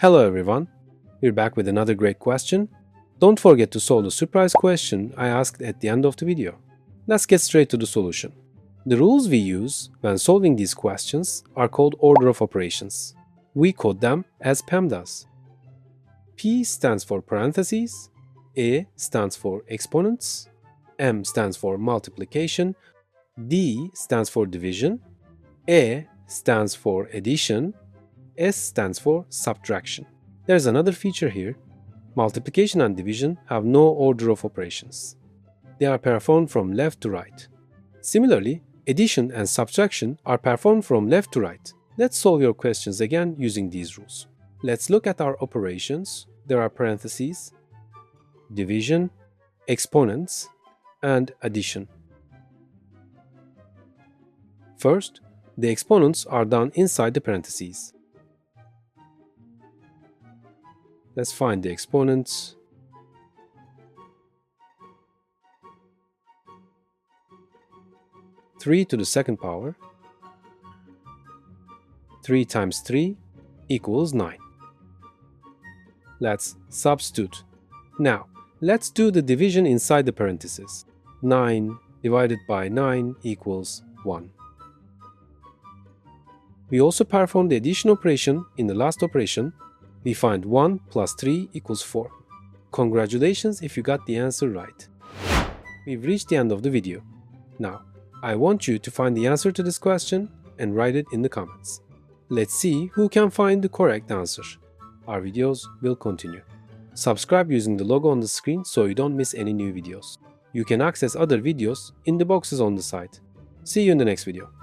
Hello everyone, we're back with another great question. Don't forget to solve the surprise question I asked at the end of the video. Let's get straight to the solution. The rules we use when solving these questions are called order of operations. We code them as PEMDAS. P stands for parentheses, E stands for exponents, M stands for multiplication, D stands for division, E stands for addition, S stands for subtraction. There's another feature here. Multiplication and division have no order of operations. They are performed from left to right. Similarly, addition and subtraction are performed from left to right. Let's solve your questions again using these rules. Let's look at our operations. There are parentheses, division, exponents, and addition. First, the exponents are done inside the parentheses. Let's find the exponents. Three to the second power. 3 times 3 equals 9. Let's substitute. Now, let's do the division inside the parentheses. 9 divided by 9 equals 1. We also perform the addition operation in the last operation. We find 1 plus 3 equals 4. Congratulations if you got the answer right. We've reached the end of the video. Now, I want you to find the answer to this question and write it in the comments. Let's see who can find the correct answer. Our videos will continue. Subscribe using the logo on the screen so you don't miss any new videos. You can access other videos in the boxes on the site. See you in the next video.